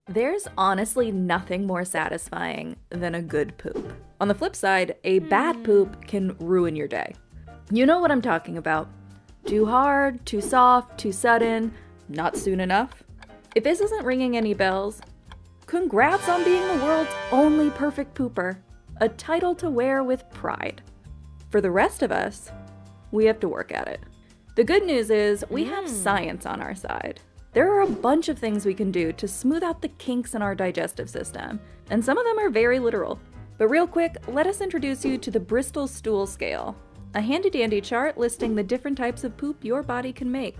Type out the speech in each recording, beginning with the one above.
There's honestly nothing more satisfying than a good poop. On the flip side, a bad poop can ruin your day. You know what I'm talking about. Too hard, too soft, too sudden, not soon enough. If this isn't ringing any bells, congrats on being the world's only perfect pooper. A title to wear with pride. For the rest of us, we have to work at it. The good news is we have science on our side. There are a bunch of things we can do to smooth out the kinks in our digestive system, and some of them are very literal. But real quick, let us introduce you to the Bristol Stool Scale, a handy-dandy chart listing the different types of poop your body can make.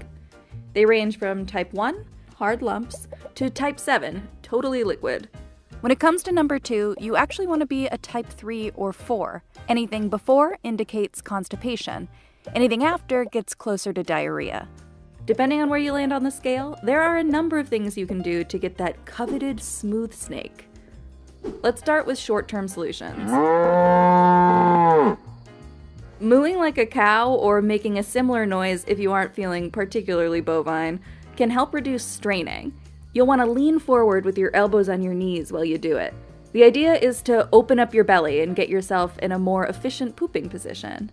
They range from type 1, hard lumps, to type 7, totally liquid. When it comes to number 2, you actually want to be a type 3 or 4. Anything before indicates constipation. Anything after gets closer to diarrhea. Depending on where you land on the scale, there are a number of things you can do to get that coveted smooth snake. Let's start with short-term solutions. Mooing like a cow or making a similar noise if you aren't feeling particularly bovine can help reduce straining. You'll want to lean forward with your elbows on your knees while you do it. The idea is to open up your belly and get yourself in a more efficient pooping position.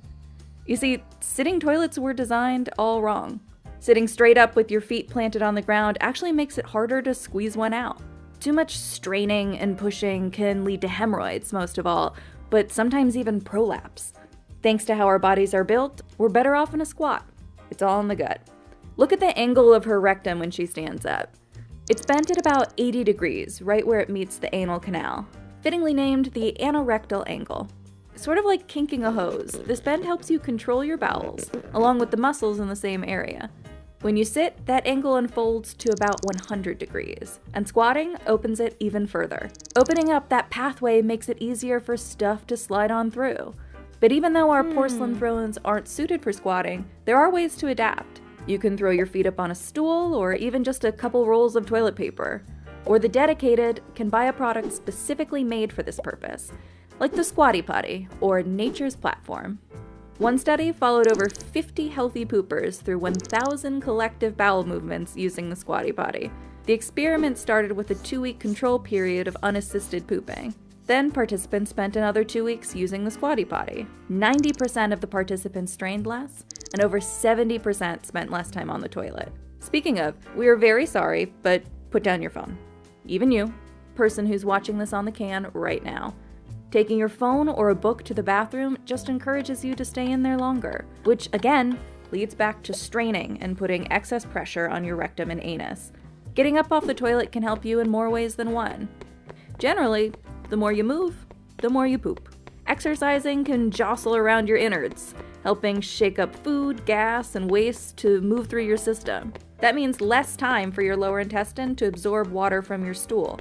You see, sitting toilets were designed all wrong. Sitting straight up with your feet planted on the ground actually makes it harder to squeeze one out. Too much straining and pushing can lead to hemorrhoids, most of all, but sometimes even prolapse. Thanks to how our bodies are built, we're better off in a squat. It's all in the gut. Look at the angle of her rectum when she stands up. It's bent at about 80 degrees, right where it meets the anal canal, fittingly named the anorectal angle. Sort of like kinking a hose, this bend helps you control your bowels, along with the muscles in the same area. When you sit, that angle unfolds to about 100 degrees, and squatting opens it even further. Opening up that pathway makes it easier for stuff to slide on through. But even though our porcelain thrones aren't suited for squatting, there are ways to adapt. You can throw your feet up on a stool, or even just a couple rolls of toilet paper. Or the dedicated can buy a product specifically made for this purpose, like the Squatty Potty, or Nature's Platform. One study followed over 50 healthy poopers through 1,000 collective bowel movements using the Squatty Potty. The experiment started with a 2-week control period of unassisted pooping. Then participants spent another 2 weeks using the Squatty Potty. 90% of the participants strained less, and over 70% spent less time on the toilet. Speaking of, we are very sorry, but put down your phone. Even you, person who's watching this on the can right now. Taking your phone or a book to the bathroom just encourages you to stay in there longer, which again leads back to straining and putting excess pressure on your rectum and anus. Getting up off the toilet can help you in more ways than one. Generally, the more you move, the more you poop. Exercising can jostle around your innards, helping shake up food, gas, and waste to move through your system. That means less time for your lower intestine to absorb water from your stool,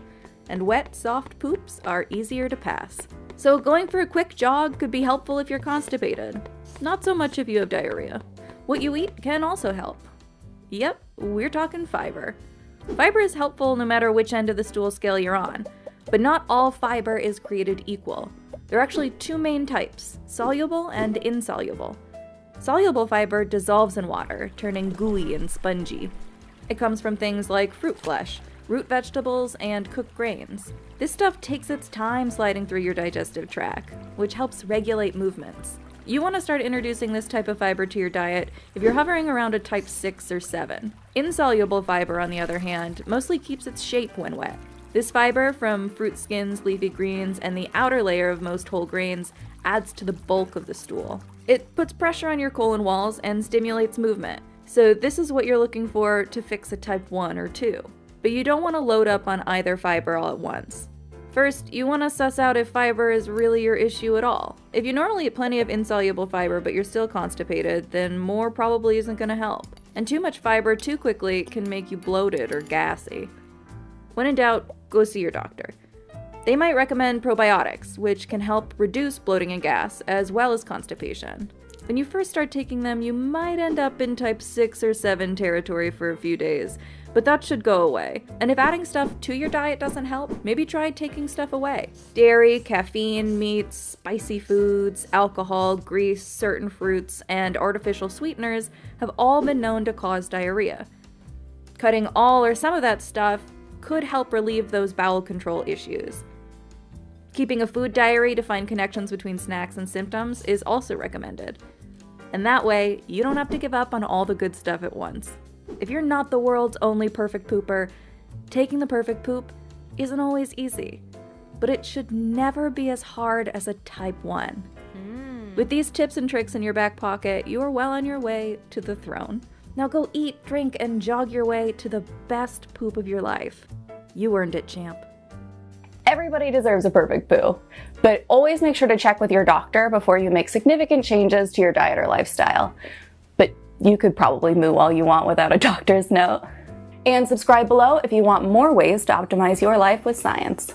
and wet, soft poops are easier to pass. So going for a quick jog could be helpful if you're constipated. Not so much if you have diarrhea. What you eat can also help. Yep, we're talking fiber. Fiber is helpful no matter which end of the stool scale you're on, but not all fiber is created equal. There are actually 2 main types, soluble and insoluble. Soluble fiber dissolves in water, turning gooey and spongy. It comes from things like fruit flesh, root vegetables, and cooked grains. This stuff takes its time sliding through your digestive tract, which helps regulate movements. You want to start introducing this type of fiber to your diet if you're hovering around a type 6 or 7. Insoluble fiber, on the other hand, mostly keeps its shape when wet. This fiber from fruit skins, leafy greens, and the outer layer of most whole grains adds to the bulk of the stool. It puts pressure on your colon walls and stimulates movement, so this is what you're looking for to fix a type 1 or 2. But you don't want to load up on either fiber all at once. First, you want to suss out if fiber is really your issue at all. If you normally eat plenty of insoluble fiber but you're still constipated, then more probably isn't going to help. And too much fiber too quickly can make you bloated or gassy. When in doubt, go see your doctor. They might recommend probiotics, which can help reduce bloating and gas, as well as constipation. When you first start taking them, you might end up in type 6 or 7 territory for a few days, but that should go away. And if adding stuff to your diet doesn't help, maybe try taking stuff away. Dairy, caffeine, meats, spicy foods, alcohol, grease, certain fruits, and artificial sweeteners have all been known to cause diarrhea. Cutting all or some of that stuff could help relieve those bowel control issues. Keeping a food diary to find connections between snacks and symptoms is also recommended. And that way, you don't have to give up on all the good stuff at once. If you're not the world's only perfect pooper, taking the perfect poop isn't always easy. But it should never be as hard as a type 1. With these tips and tricks in your back pocket, you are well on your way to the throne. Now go eat, drink, and jog your way to the best poop of your life. You earned it, champ. Everybody deserves a perfect poo, but always make sure to check with your doctor before you make significant changes to your diet or lifestyle. But you could probably moo all you want without a doctor's note. And subscribe below if you want more ways to optimize your life with science.